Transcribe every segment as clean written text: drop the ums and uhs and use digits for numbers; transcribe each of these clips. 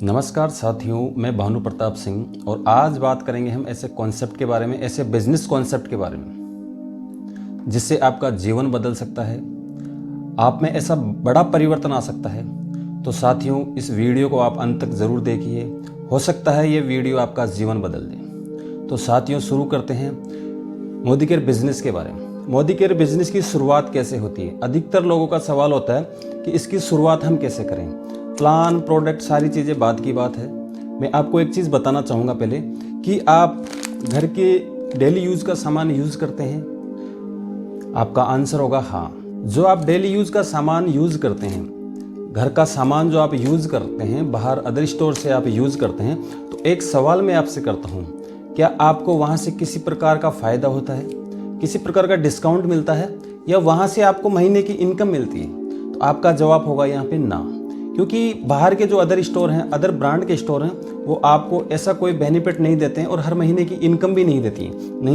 नमस्कार साथियों, मैं भानु प्रताप सिंह और आज बात करेंगे हम ऐसे कॉन्सेप्ट के बारे में, ऐसे बिजनेस कॉन्सेप्ट के बारे में जिससे आपका जीवन बदल सकता है, आप में ऐसा बड़ा परिवर्तन आ सकता है। तो साथियों, इस वीडियो को आप अंत तक ज़रूर देखिए, हो सकता है ये वीडियो आपका जीवन बदल दे। तो साथियों, शुरू करते हैं मोदी केयर बिजनेस के बारे में। मोदी केयर बिजनेस की शुरुआत कैसे होती है? अधिकतर लोगों का सवाल होता है कि इसकी शुरुआत हम कैसे करें। प्लान, प्रोडक्ट, सारी चीज़ें बाद की बात है। मैं आपको एक चीज़ बताना चाहूँगा पहले कि आप घर के डेली यूज़ का सामान यूज़ करते हैं। आपका आंसर होगा हाँ। जो आप डेली यूज़ का सामान यूज़ करते हैं, घर का सामान जो आप यूज़ करते हैं, बाहर अदर स्टोर से आप यूज़ करते हैं, तो एक सवाल मैं आपसे करता हूँ, क्या आपको वहाँ से किसी प्रकार का फ़ायदा होता है, किसी प्रकार का डिस्काउंट मिलता है, या वहाँ से आपको महीने की इनकम मिलती है? तो आपका जवाब होगा यहाँ पे ना, क्योंकि बाहर के जो अदर स्टोर हैं, अदर ब्रांड के स्टोर हैं, वो आपको ऐसा कोई बेनिफिट नहीं देते हैं और हर महीने की इनकम भी नहीं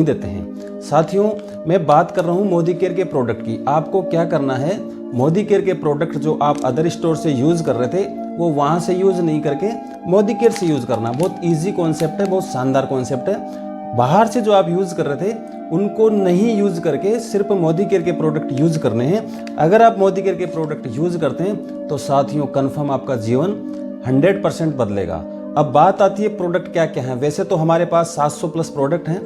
देते हैं। साथियों, मैं बात कर रहा हूँ मोदी केयर के प्रोडक्ट की। आपको क्या करना है, मोदी केयर के प्रोडक्ट जो आप अदर स्टोर से यूज़ कर रहे थे, वो वहाँ से यूज़ नहीं करके मोदी केयर से यूज़ करना। बहुत ईजी कॉन्सेप्ट है, बहुत शानदार कॉन्सेप्ट है। बाहर से जो आप यूज़ कर रहे थे उनको नहीं यूज़ करके सिर्फ मोदी केयर के प्रोडक्ट यूज़ करने हैं। अगर आप मोदी केयर के प्रोडक्ट यूज़ करते हैं तो साथियों, कन्फर्म आपका जीवन 100% बदलेगा। अब बात आती है प्रोडक्ट क्या क्या है। वैसे तो हमारे पास 700 प्लस प्रोडक्ट हैं,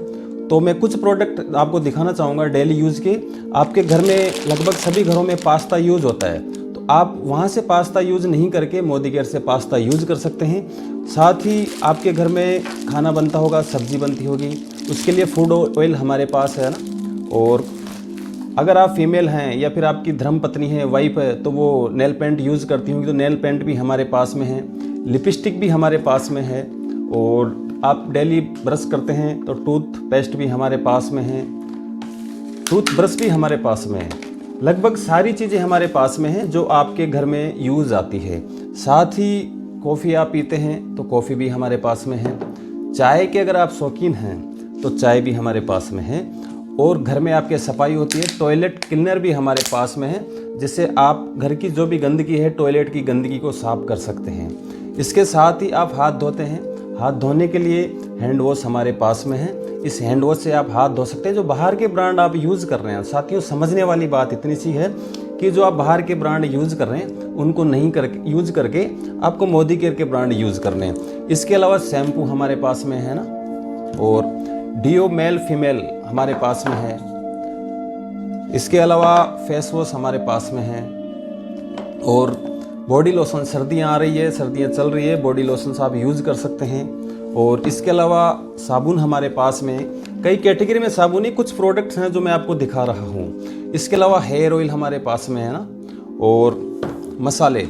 तो मैं कुछ प्रोडक्ट आपको दिखाना चाहूँगा डेली यूज़ के। आपके घर में लगभग सभी घरों में पास्ता यूज़ होता है, तो आप वहाँ से पास्ता यूज़ नहीं करके मोदी केयर से पास्ता यूज़ कर सकते हैं। साथ ही आपके घर में खाना बनता होगा, सब्जी बनती होगी, उसके लिए फूड ऑयल हमारे पास है ना। और अगर आप फीमेल हैं या फिर आपकी धर्मपत्नी है, वाइफ है, तो वो नेल पेंट यूज़ करती होंगी, तो नेल पेंट भी हमारे पास में है। लिपस्टिक भी हमारे पास में है। और आप डेली ब्रश करते हैं तो टूथ पेस्ट भी हमारे पास में है, टूथ ब्रश भी हमारे पास में है। लगभग सारी चीज़ें हमारे पास में हैं जो आपके घर में यूज़ आती है। साथ ही कॉफ़ी आप पीते हैं तो कॉफ़ी भी हमारे पास में है। चाय के अगर आप शौकीन हैं तो चाय भी हमारे पास में है। और घर में आपके सफाई होती है, टॉयलेट क्लीनर भी हमारे पास में है, जिससे आप घर की जो भी गंदगी है, टॉयलेट की गंदगी को साफ कर सकते हैं। इसके साथ ही आप हाथ धोते हैं, हाथ धोने के लिए हैंड वॉश हमारे पास में है। इस हैंड वॉश से आप हाथ धो सकते हैं जो बाहर के ब्रांड आप यूज़ कर रहे हैं। साथियों, समझने वाली बात इतनी सी है कि जो आप बाहर के ब्रांड यूज़ कर रहे हैं उनको नहीं करके यूज़ करके आपको मोदी केयर के ब्रांड यूज़ करने हैं। इसके अलावा शैम्पू हमारे पास में है ना, और डीओ मेल फीमेल हमारे पास में है। इसके अलावा फेस वॉश हमारे पास में है। और बॉडी लोशन, सर्दियाँ आ रही है, सर्दियाँ चल रही है, बॉडी लोशंस आप यूज़ कर सकते हैं। और इसके अलावा साबुन हमारे पास में, कई कैटेगरी में साबुन ही कुछ प्रोडक्ट्स हैं जो मैं आपको दिखा रहा हूँ। इसके अलावा हेयर ऑयल हमारे पास में है ना। और मसाले,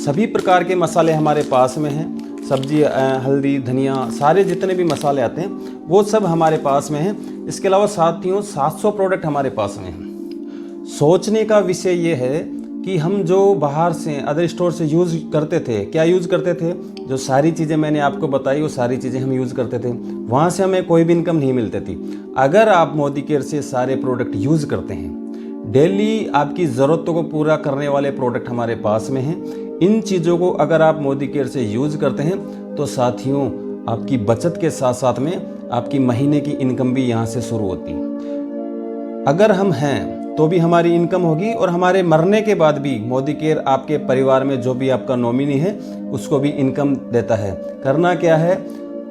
सभी प्रकार के मसाले हमारे पास में हैं। सब्जी, हल्दी, धनिया, सारे जितने भी मसाले आते हैं वो सब हमारे पास में हैं। इसके अलावा साथियों 700 प्रोडक्ट हमारे पास में हैं। सोचने का विषय ये है कि हम जो बाहर से अदर स्टोर से यूज़ करते थे, क्या यूज़ करते थे, जो सारी चीज़ें मैंने आपको बताई वो सारी चीज़ें हम यूज़ करते थे, वहाँ से हमें कोई भी इनकम नहीं मिलती थी। अगर आप मोदी केयर से सारे प्रोडक्ट यूज़ करते हैं, डेली आपकी ज़रूरतों को पूरा करने वाले प्रोडक्ट हमारे पास में हैं, इन चीज़ों को अगर आप मोदी केयर से यूज़ करते हैं तो साथियों, आपकी बचत के साथ साथ में आपकी महीने की इनकम भी यहाँ से शुरू होती है। अगर हम हैं तो भी हमारी इनकम होगी, और हमारे मरने के बाद भी मोदी केयर आपके परिवार में जो भी आपका नॉमिनी है उसको भी इनकम देता है। करना क्या है,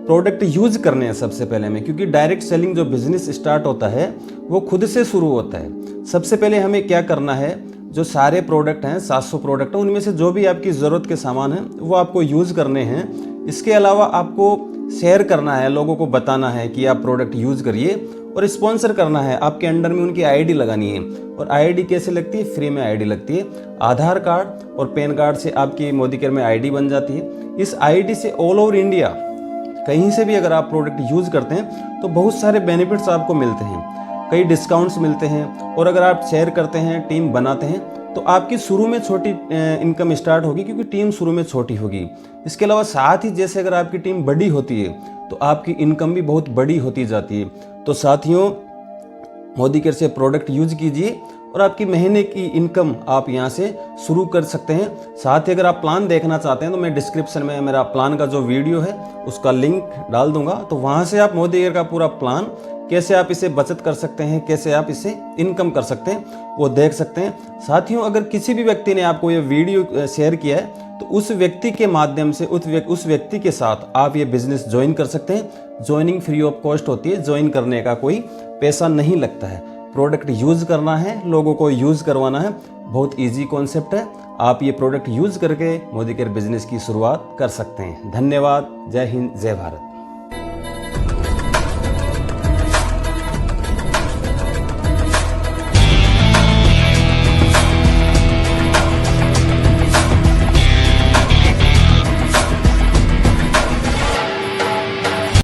प्रोडक्ट यूज़ करने हैं सबसे पहले में, क्योंकि डायरेक्ट सेलिंग जो बिजनेस स्टार्ट होता है वो खुद से शुरू होता है। सबसे पहले हमें क्या करना है, जो सारे प्रोडक्ट हैं, 700 प्रोडक्ट हैं, उनमें से जो भी आपकी ज़रूरत के सामान हैं वो आपको यूज़ करने हैं। इसके अलावा आपको शेयर करना है, लोगों को बताना है कि आप प्रोडक्ट यूज़ करिए, और स्पॉन्सर करना है। आपके अंडर में उनकी आईडी लगानी है। और आईडी कैसे लगती है? फ्री में आईडी लगती है। आधार कार्ड और पैन कार्ड से आपकी मोदी केयर में आईडी बन जाती है। इस आईडी से ऑल ओवर इंडिया कहीं से भी अगर आप प्रोडक्ट यूज़ करते हैं तो बहुत सारे बेनिफिट्स आपको मिलते हैं, कई डिस्काउंट्स मिलते हैं। और अगर आप शेयर करते हैं, टीम बनाते हैं, तो आपकी शुरू में छोटी इनकम स्टार्ट होगी, क्योंकि टीम शुरू में छोटी होगी। इसके अलावा साथ ही जैसे अगर आपकी टीम बड़ी होती है तो आपकी इनकम भी बहुत बड़ी होती जाती है। तो साथियों, मोदी केयर से प्रोडक्ट यूज कीजिए और आपकी महीने की इनकम आप यहाँ से शुरू कर सकते हैं। साथ ही अगर आप प्लान देखना चाहते हैं तो मैं डिस्क्रिप्शन में मेरा प्लान का जो वीडियो है उसका लिंक डाल दूंगा, तो वहाँ से आप मोदी केयर का पूरा प्लान, कैसे आप इसे बचत कर सकते हैं, कैसे आप इसे इनकम कर सकते हैं, वो देख सकते हैं। साथियों, अगर किसी भी व्यक्ति ने आपको ये वीडियो शेयर किया है तो उस व्यक्ति के माध्यम से उस व्यक्ति के साथ आप ये बिजनेस ज्वाइन कर सकते हैं। ज्वाइनिंग फ्री ऑफ कॉस्ट होती है, ज्वाइन करने का कोई पैसा नहीं लगता है। प्रोडक्ट यूज़ करना है, लोगों को यूज़ करवाना है, बहुत इजी कॉन्सेप्ट है। आप ये प्रोडक्ट यूज़ करके मोदी केयर बिजनेस की शुरुआत कर सकते हैं। धन्यवाद। जय हिंद, जय भारत।